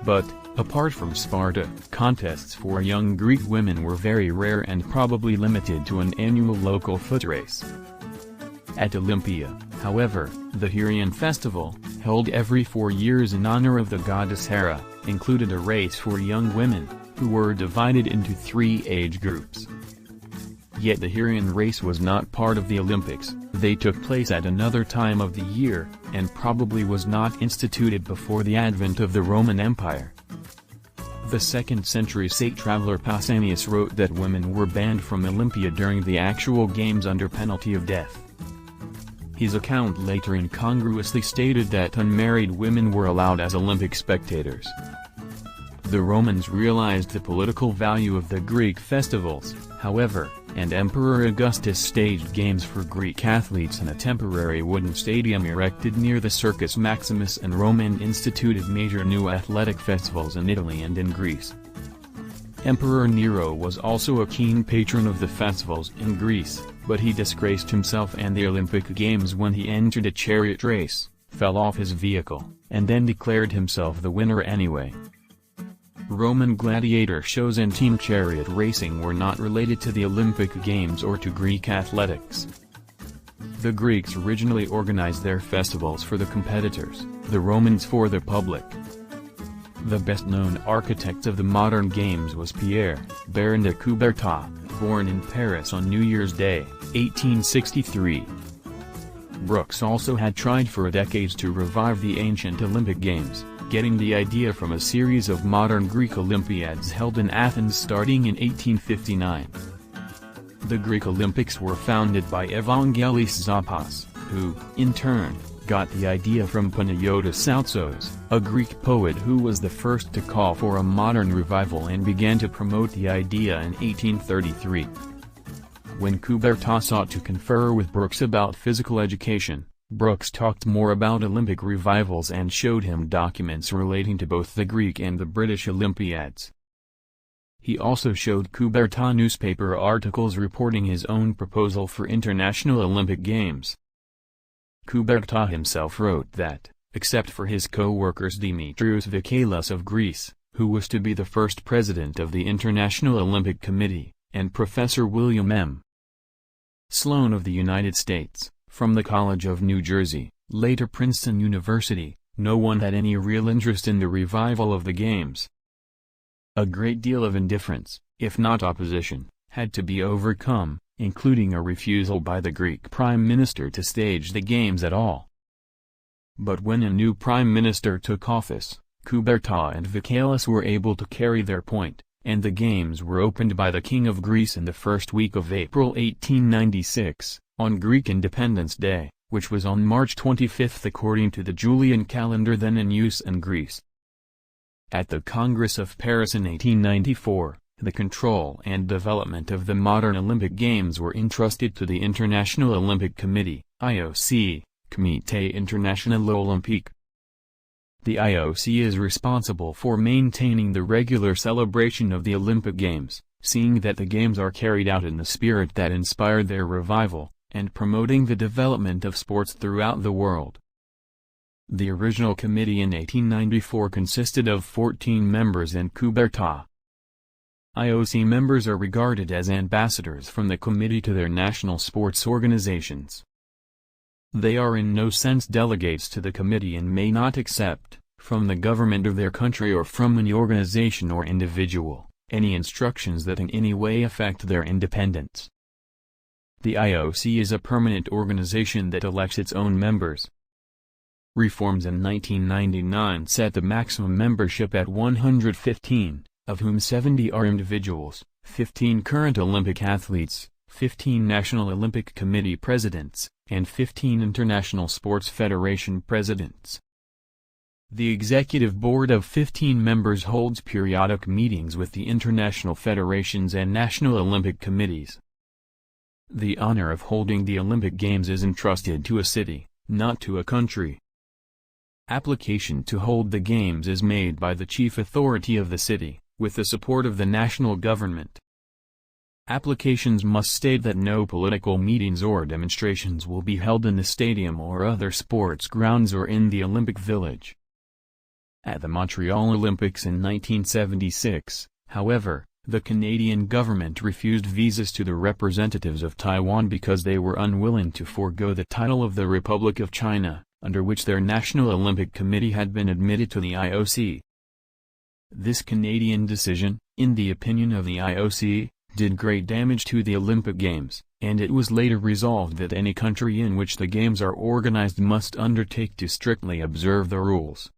But, apart from Sparta, contests for young Greek women were very rare and probably limited to an annual local foot race. At Olympia, however, the Hieron festival, held every 4 years in honor of the goddess Hera, included a race for young women, who were divided into 3 age groups. Yet the Hieron race was not part of the Olympics. They took place at another time of the year, and probably was not instituted before the advent of the Roman Empire. The 2nd century state traveler Pausanias wrote that women were banned from Olympia during the actual games under penalty of death. His account later incongruously stated that unmarried women were allowed as Olympic spectators. The Romans realized the political value of the Greek festivals, however, and Emperor Augustus staged games for Greek athletes in a temporary wooden stadium erected near the Circus Maximus, and Rome instituted major new athletic festivals in Italy and in Greece. Emperor Nero was also a keen patron of the festivals in Greece, but he disgraced himself and the Olympic Games when he entered a chariot race, fell off his vehicle, and then declared himself the winner anyway. Roman gladiator shows and team chariot racing were not related to the Olympic Games or to Greek athletics. The Greeks originally organized their festivals for the competitors, the Romans for the public. The best-known architect of the modern games was Pierre, Baron de Coubertin, born in Paris on New Year's Day, 1863. Brooks also had tried for decades to revive the ancient Olympic Games, getting the idea from a series of modern Greek Olympiads held in Athens starting in 1859. The Greek Olympics were founded by Evangelis Zappos, who, in turn, got the idea from Panayotis Outsos, a Greek poet who was the first to call for a modern revival and began to promote the idea in 1833. When Coubertin sought to confer with Brooks about physical education, Brooks talked more about Olympic revivals and showed him documents relating to both the Greek and the British Olympiads. He also showed Coubertin newspaper articles reporting his own proposal for international Olympic Games. Coubertin himself wrote that, except for his co-workers Dimitrios Vikalis of Greece, who was to be the first president of the International Olympic Committee, and Professor William M. Sloan of the United States, from the College of New Jersey, later Princeton University, no one had any real interest in the revival of the Games. A great deal of indifference, if not opposition, had to be overcome, including a refusal by the Greek Prime Minister to stage the Games at all. But when a new Prime Minister took office, Coubertin and Vikalis were able to carry their point, and the Games were opened by the King of Greece in the first week of April 1896, on Greek Independence Day, which was on March 25 according to the Julian calendar then in use in Greece. At the Congress of Paris in 1894, the control and development of the modern Olympic Games were entrusted to the International Olympic Committee, IOC, Comité International Olympique. The IOC is responsible for maintaining the regular celebration of the Olympic Games, seeing that the Games are carried out in the spirit that inspired their revival, and promoting the development of sports throughout the world. The original committee in 1894 consisted of 14 members and Coubertin. IOC members are regarded as ambassadors from the committee to their national sports organizations. They are in no sense delegates to the committee and may not accept, from the government of their country or from any organization or individual, any instructions that in any way affect their independence. The IOC is a permanent organization that elects its own members. Reforms in 1999 set the maximum membership at 115, of whom 70 are individuals, 15 current Olympic athletes, 15 National Olympic Committee presidents, and 15 International Sports Federation presidents. The executive board of 15 members holds periodic meetings with the international federations and national Olympic committees. The honor of holding the Olympic Games is entrusted to a city, not to a country. Application to hold the Games is made by the chief authority of the city, with the support of the national government. Applications must state that no political meetings or demonstrations will be held in the stadium or other sports grounds or in the Olympic Village. At the Montreal Olympics in 1976, however, the Canadian government refused visas to the representatives of Taiwan because they were unwilling to forego the title of the Republic of China, under which their National Olympic Committee had been admitted to the IOC. This Canadian decision, in the opinion of the IOC, did great damage to the Olympic Games, and it was later resolved that any country in which the Games are organized must undertake to strictly observe the rules.